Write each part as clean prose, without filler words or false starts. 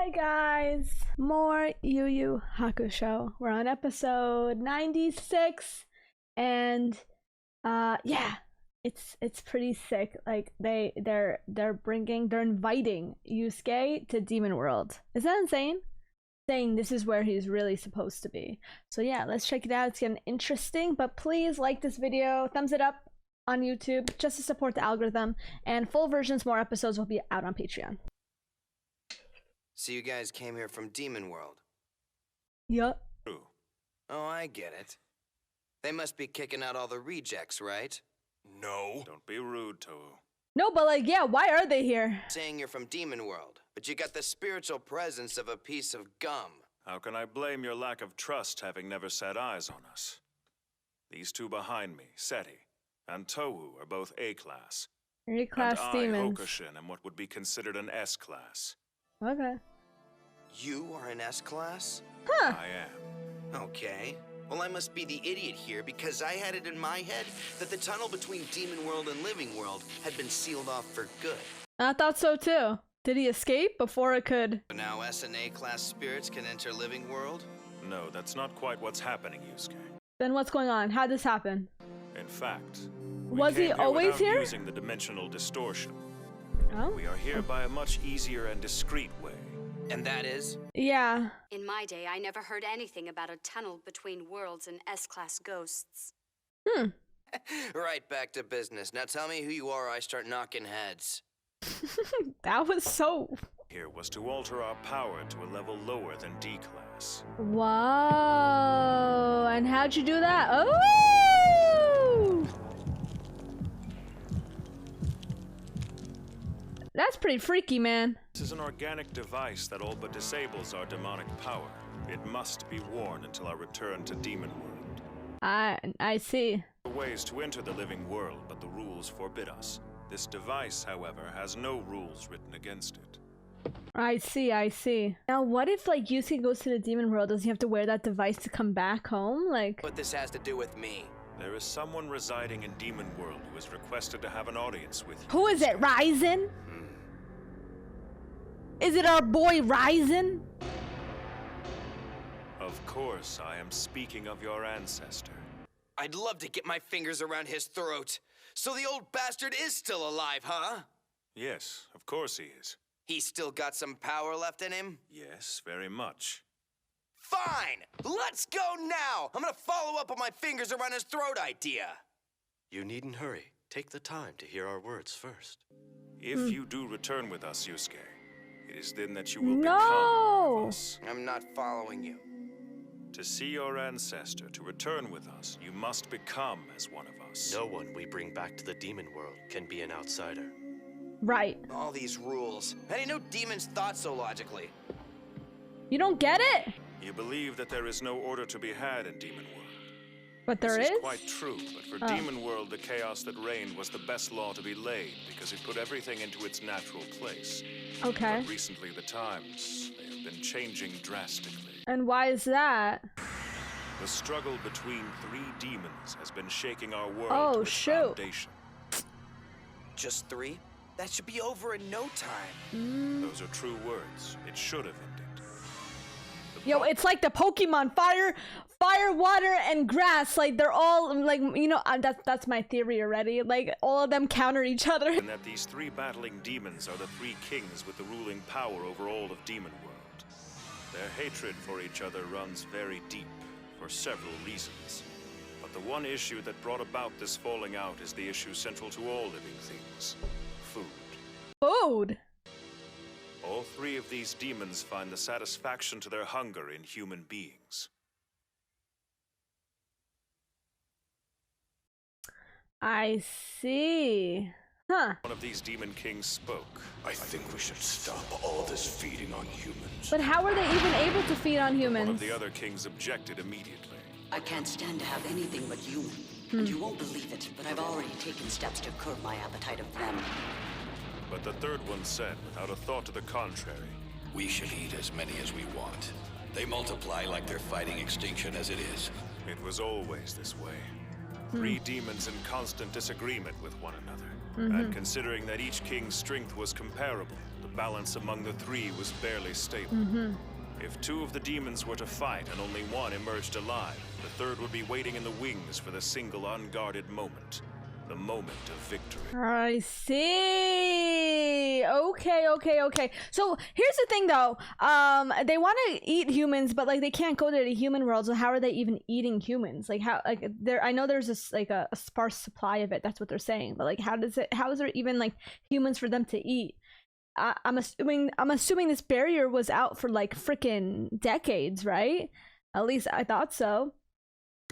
Hi guys, more Yu Yu Hakusho. We're on episode 96, and yeah, it's pretty sick. Like they're inviting Yusuke to Demon World. Is that insane? Saying this is where he's really supposed to be. So yeah, let's check it out. It's getting interesting, but please like this video, thumbs it up on YouTube just to support the algorithm, and full versions, more episodes will be out on Patreon. So you guys came here from Demon World? Yup. Oh, I get it. They must be kicking out all the rejects, right? No. Don't be rude, Tohu. No, but like, yeah, why are they here? Saying you're from Demon World, but you got the spiritual presence of a piece of gum. How can I blame your lack of trust having never set eyes on us? These two behind me, Seti and Tohu, are both A-class. A-class demons. And I, Hakusho, am what would be considered an S-class. Okay. You are an S-class? Huh. I am. Okay. Well, I must be the idiot here because I had it in my head that the tunnel between Demon World and Living World had been sealed off for good. I thought so too. Did he escape before it could? So now S and A-class spirits can enter Living World? No, that's not quite what's happening, Yusuke. Then what's going on? How'd this happen? In fact, Was he always here? Using the dimensional distortion. Oh. We are here by a much easier and discreet way. And that is? Yeah. In my day, I never heard anything about a tunnel between worlds and S-class ghosts. Right back to business. Now tell me who you are or I start knocking heads. That was so... Here was to alter our power to a level lower than D-class. Whoa. And how'd you do that? Oh! That's pretty freaky, man. This is an organic device that all but disables our demonic power. It must be worn until our return to Demon World. I see. There are ways to enter the living world, but the rules forbid us. This device, however, has no rules written against it. I see. Now, what if, like, Yusuke goes to the Demon World? Does he have to wear that device to come back home? Like... What this has to do with me? There is someone residing in Demon World who has requested to have an audience with you. Who is it, Ryzen? Is it our boy Ryzen? Of course, I am speaking of your ancestor. I'd love to get my fingers around his throat. So the old bastard is still alive, huh? Yes, of course he is. He's still got some power left in him? Yes, very much. Fine! Let's go now! I'm gonna follow up on my fingers around his throat idea. You needn't hurry. Take the time to hear our words first. If you do return with us, Yusuke, it is then that you will No! become one of us. I'm not following you. To see your ancestor, to return with us, you must become as one of us. No one we bring back to the demon world can be an outsider. Right. All these rules. I didn't know demons thought so logically. You don't get it? You believe that there is no order to be had in Demon World. But there This is? is quite true, but for Demon World, the chaos that reigned was the best law to be laid because it put everything into its natural place. Okay. But recently, the times, they have been changing drastically. And why is that? The struggle between three demons has been shaking our world Oh, to its shoot. foundation. Just 3? That should be over in no time. Those are true words. It should have ended. Yo, it's like the Pokemon fire, water, and grass. Like they're all like, you know, that's my theory already. Like all of them counter each other. And that these three battling demons are the three kings with the ruling power over all of Demon World. Their hatred for each other runs very deep for several reasons. But the one issue that brought about this falling out is the issue central to all living things: food. Food. All three of these demons find the satisfaction to their hunger in human beings. I see. Huh. One of these demon kings spoke. I think we should stop all this feeding on humans. But how are they even able to feed on One humans? of the other kings objected immediately. I can't stand to have anything but human. And you won't believe it, but I've already taken steps to curb my appetite of them. But the third one said, without a thought to the contrary, We should eat as many as we want. They multiply like they're fighting extinction as it is. it was always this way. Three demons in constant disagreement with one another. And considering that each king's strength was comparable, the balance among the three was barely stable. If two of the demons were to fight and only one emerged alive, the third would be waiting in the wings for the single unguarded moment. The moment of victory. I see. Okay. So here's the thing, though. They want to eat humans, but like they can't go to the human world. So how are they even eating humans? Like how? Like there, I know there's this like a sparse supply of it. That's what they're saying. But like, how is there even like humans for them to eat? I'm assuming this barrier was out for like freaking decades, right? At least I thought so.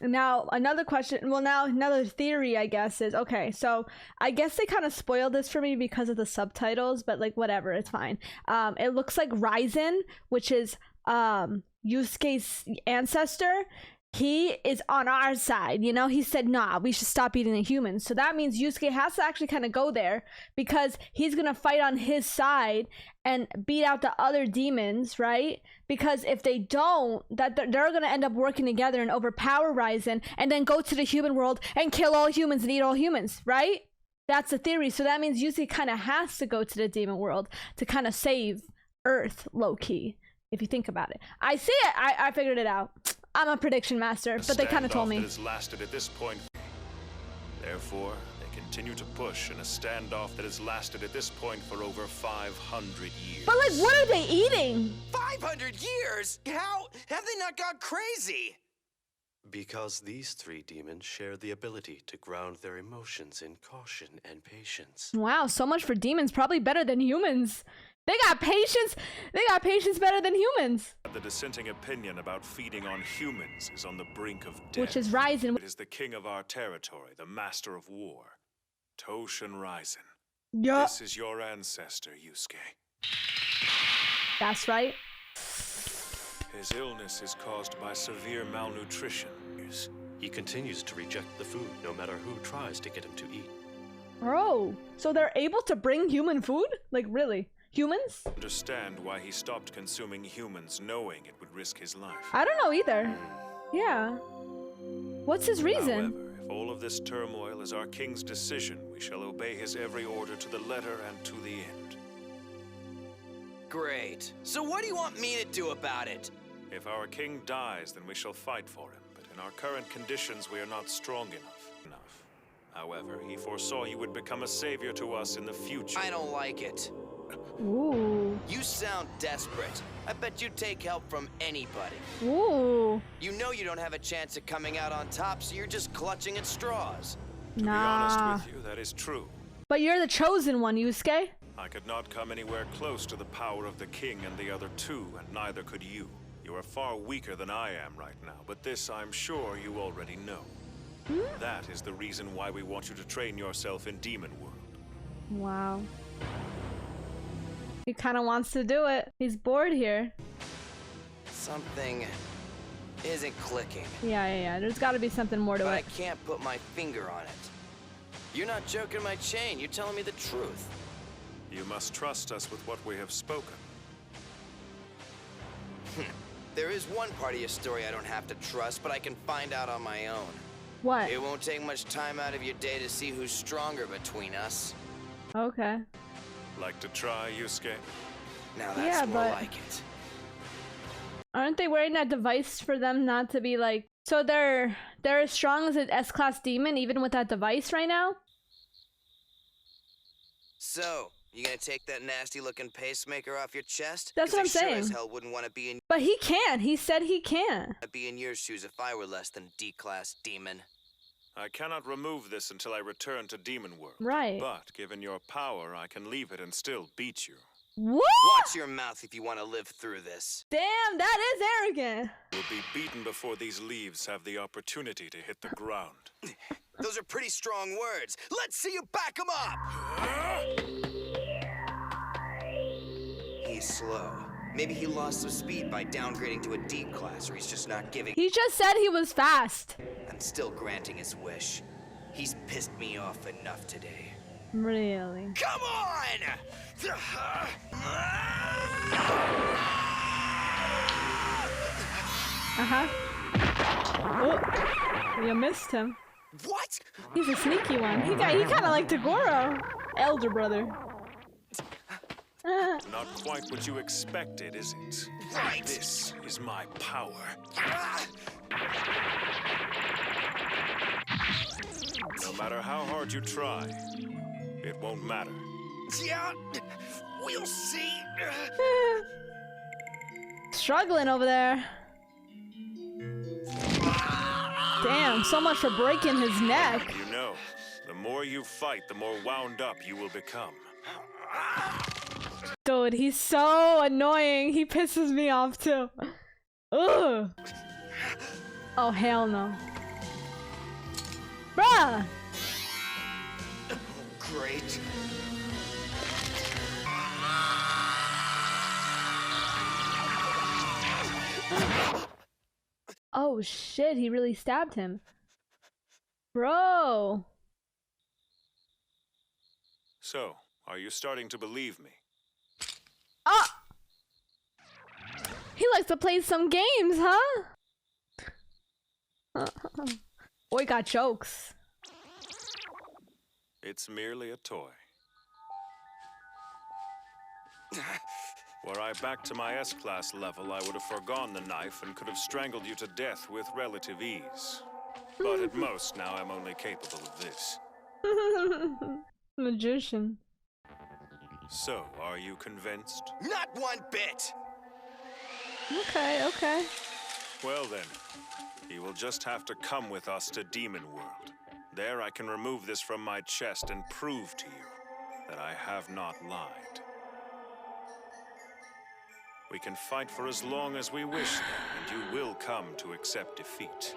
Now another question, well, now another theory I guess is, okay, so I guess they kind of spoiled this for me because of the subtitles, but like whatever, it's fine. It looks like Ryzen, which is Yusuke's ancestor, he is on our side, you know. He said, nah, we should stop eating the humans. So that means Yusuke has to actually kind of go there because he's gonna fight on his side and beat out the other demons, right? Because if they don't, that they're gonna end up working together and overpower Ryzen and then go to the human world and kill all humans and eat all humans, right? That's the theory. So that means Yusuke kind of has to go to the demon world to kind of save Earth, low-key, if you think about it. I see it. I figured it out. I'm a prediction master, but they kind of told me. That has lasted at this point. Therefore, they continue to push in a standoff that has lasted at this point for over 500 years. But like, what are they eating? 500 years? How have they not gone crazy? Because these three demons share the ability to ground their emotions in caution and patience. Wow, so much for demons. Probably better than humans. They got patience. They got patience better than humans. The dissenting opinion about feeding on humans is on the brink of death. Which is Ryzen. It is the king of our territory, the master of war, Toshin Ryzen. Yup. This is your ancestor, Yusuke. That's right. His illness is caused by severe malnutrition. He continues to reject the food no matter who tries to get him to eat. Oh, so they're able to bring human food? Like, really? Humans? Understand why he stopped consuming humans, knowing it would risk his life. I don't know either. Yeah. What's his reason? However, if all of this turmoil is our king's decision, we shall obey his every order to the letter and to the end. Great. So what do you want me to do about it? If our king dies, then we shall fight for him. But in our current conditions, we are not strong enough. However, he foresaw he would become a savior to us in the future. I don't like it. Ooh. You sound desperate. I bet you'd take help from anybody. Ooh. You know you don't have a chance of coming out on top, so you're just clutching at straws. To be honest with you, that is true. But you're the chosen one, Yusuke. I could not come anywhere close to the power of the king and the other two, and neither could you. You are far weaker than I am right now, but this I'm sure you already know. That is the reason why we want you to train yourself in Demon World. Wow. He kind of wants to do it. He's bored here. Something isn't clicking. Yeah. There's got to be something more to But it. I can't put my finger on it. You're not joking my chain. You're telling me the truth. You must trust us with what we have spoken. There is one part of your story I don't have to trust, but I can find out on my own. What? It won't take much time out of your day to see who's stronger between us. Okay. Like to try, Yusuke? Now that's more but like it. aren't they wearing that device for them not to be like... So they're as strong as an S-class demon even with that device right now? So, you gonna take that nasty-looking pacemaker off your chest? That's what I'm 'Cause I saying. Sure as hell wouldn't want to be in. But he can't. He said he can't. I'd be in your shoes if I were less than D-class demon. I cannot remove this until I return to Demon World. Right. But given your power, I can leave it and still beat you. What? Watch your mouth if you want to live through this. Damn, that is arrogant. You'll be beaten before these leaves have the opportunity to hit the ground. Those are pretty strong words. Let's see you back him up! He's slow. Maybe he lost some speed by downgrading to a D class, or he's just not giving. He just said he was fast. I'm still granting his wish. He's pissed me off enough today. Really? Come on! Oh, you missed him. What? He's a sneaky one. He kind of like Tagoro. Elder brother. Not quite what you expected, is it? Right. This is my power. No matter how hard you try, it won't matter. Yeah, we'll see. Struggling over there. Damn, so much for breaking his neck. You know, the more you fight, the more wound up you will become. Dude, he's so annoying. He pisses me off too. Ugh. Oh, hell no. Bruh! Great. Oh shit, he really stabbed him. Bro. So, are you starting to believe me? Ah! He likes to play some games, huh? Boy got jokes. It's merely a toy. Were I back to my S-class level, I would have forgone the knife and could have strangled you to death with relative ease. But at most, now I'm only capable of this. Magician. So, are you convinced? Not one bit. Okay, okay. Well then, you will just have to come with us to Demon World. There I can remove this from my chest and prove to you that I have not lied. We can fight for as long as we wish then, and you will come to accept defeat.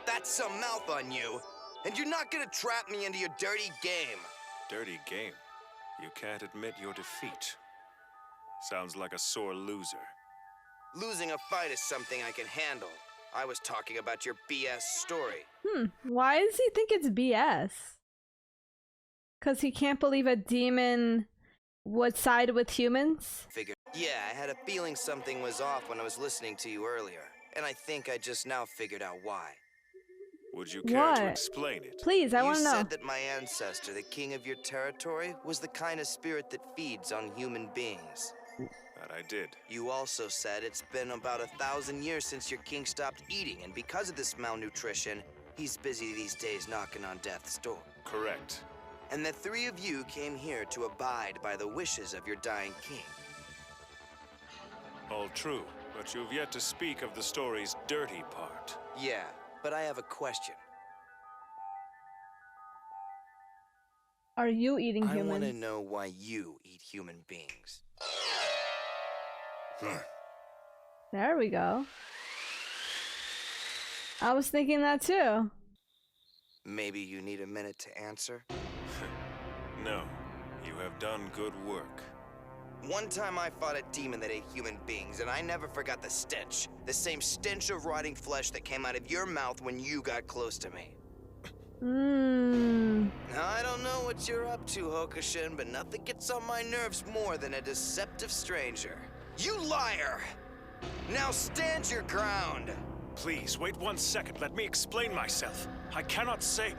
That's some mouth on you. And you're not gonna trap me into your dirty game. Dirty game. You can't admit your defeat. Sounds like a sore loser. Losing a fight is something I can handle. I was talking about your BS story. Why does he think it's BS? Cause he can't believe a demon would side with humans? Yeah, I had a feeling something was off when I was listening to you earlier. And I think I just now figured out why. Would you care to What? explain it? Please, I want to You know. said that my ancestor, the king of your territory, was the kind of spirit that feeds on human beings. That I did. You also said it's been about 1,000 years since your king stopped eating, and because of this malnutrition, he's busy these days knocking on death's door. Correct. And the three of you came here to abide by the wishes of your dying king. All true, but you've yet to speak of the story's dirty part. Yeah, but I have a question. Are you eating I want to humans? know why you eat human beings. There we go. I was thinking that too. Maybe you need a minute to answer? No, you have done good work. One time I fought a demon that ate human beings, and I never forgot the stench. The same stench of rotting flesh that came out of your mouth when you got close to me. Now, I don't know what you're up to, Hakusho, but nothing gets on my nerves more than a deceptive stranger. You liar! Now stand your ground! Please, wait 1 second. Let me explain myself. I cannot say...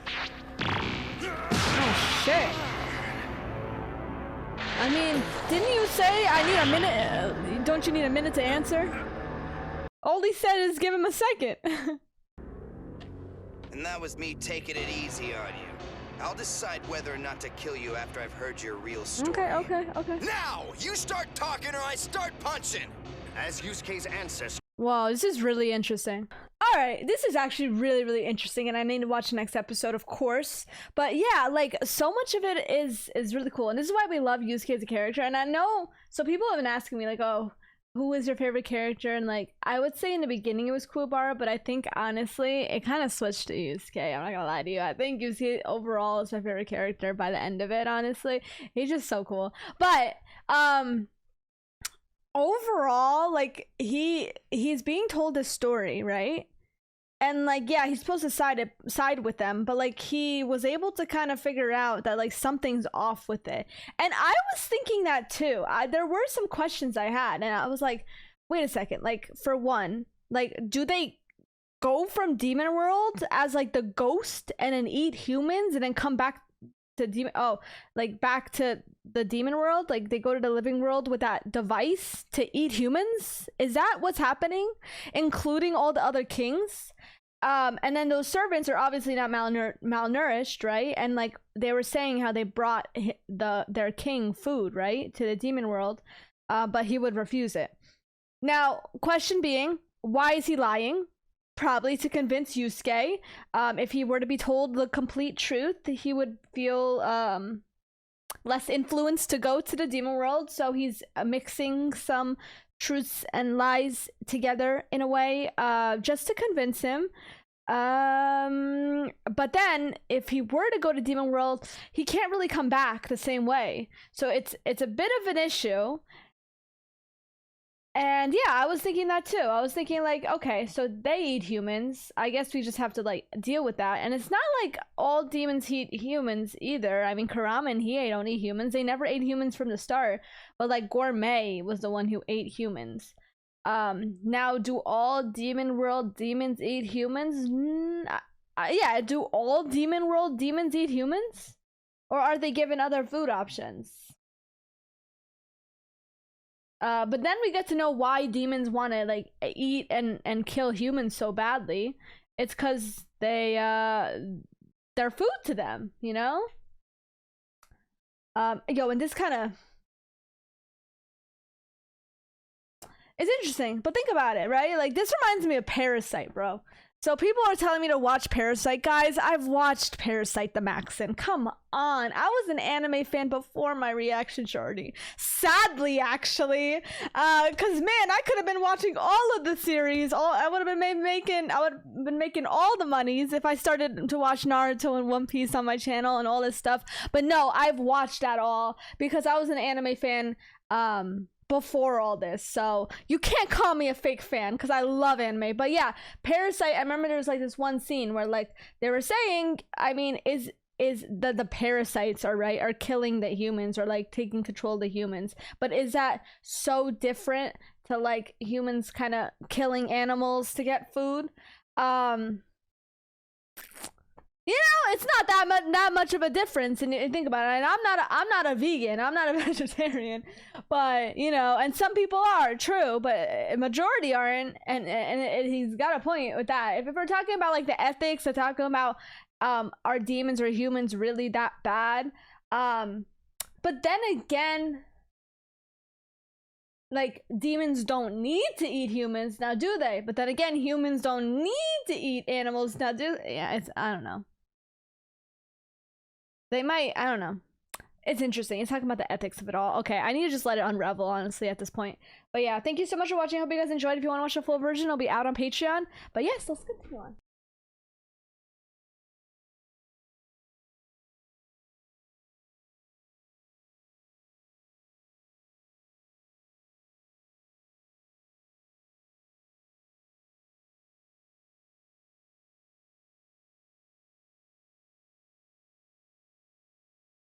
Oh shit. I mean, didn't you say I need a minute? Don't you need a minute to answer? All he said is give him a second. And that was me taking it easy on you. I'll decide whether or not to kill you after I've heard your real story. Okay. Now, you start talking or I start punching! As Yusuke's ancestor. Wow, this is really interesting. Alright, this is actually really interesting, and I need to watch the next episode, of course. But yeah, like, so much of it is really cool, and this is why we love Yusuke as a character. And I know, so people have been asking me, like, oh, who is your favorite character? And like, I would say in the beginning it was Kuwabara, but I think honestly, it kind of switched to Yusuke. I'm not gonna lie to you. I think Yusuke overall is my favorite character by the end of it, honestly. He's just so cool. But, overall, like, he's being told this story, right? And like, yeah, he's supposed to side with them, but like, he was able to kind of figure out that like something's off with it. And I was thinking that too. There were some questions I had, and I was like, wait a second, like, for one, like, do they go from Demon World as like the ghost and then eat humans and then come back to demon, oh, like back to the demon world, like they go to the living world with that device to eat humans. Is that what's happening, including all the other kings? And then those servants are obviously not malnourished, right? And like they were saying how they brought their king food, right, to the demon world, but he would refuse it. Now, question being, why is he lying? Probably to convince Yusuke. If he were to be told the complete truth, he would feel less influenced to go to the demon world. So he's mixing some truths and lies together in a way, just to convince him. But then if he were to go to demon world, he can't really come back the same way. So it's a bit of an issue. And yeah, I was thinking that too. I was thinking like, okay, so they eat humans. I guess we just have to like deal with that. And it's not like all demons eat humans either. I mean, Karaman, he don't eat humans. They never ate humans from the start. But like Gourmet was the one who ate humans. Now, do all demon world demons eat humans? Yeah, do all demon world demons eat humans? Or are they given other food options? But then we get to know why demons want to like eat and kill humans so badly. It's because they're food to them, you know? Yo, and this kind of, it's interesting, but think about it, right? Like this reminds me of Parasite, bro. So people are telling me to watch Parasite, guys. I've watched Parasite the Maxim. Come on. I was an anime fan before my reaction shorty. Sadly, actually. Cause man, I could have been watching all of the series. I would have been making all the monies if I started to watch Naruto and One Piece on my channel and all this stuff. But no, I've watched that all because I was an anime fan before all this, so you can't call me a fake fan because I love anime. But yeah, Parasite, I remember there was like this one scene where like they were saying, I mean, is the parasites are killing the humans or like taking control of the humans, but is that so different to like humans kind of killing animals to get food? You know, it's not that much of a difference, and you think about it. And I'm not a vegan, I'm not a vegetarian, but you know, and some people are, true, but a majority aren't, and he's got a point with that. If we're talking about like the ethics of talking about are demons or humans really that bad? But then again, like demons don't need to eat humans now, do they? But then again, humans don't need to eat animals now, do they? Yeah, it's, I don't know. They might, I don't know. It's interesting. It's talking about the ethics of it all. Okay, I need to just let it unravel, honestly, at this point. But yeah, thank you so much for watching. I hope you guys enjoyed. If you want to watch the full version, it'll be out on Patreon. But yes, let's continue on.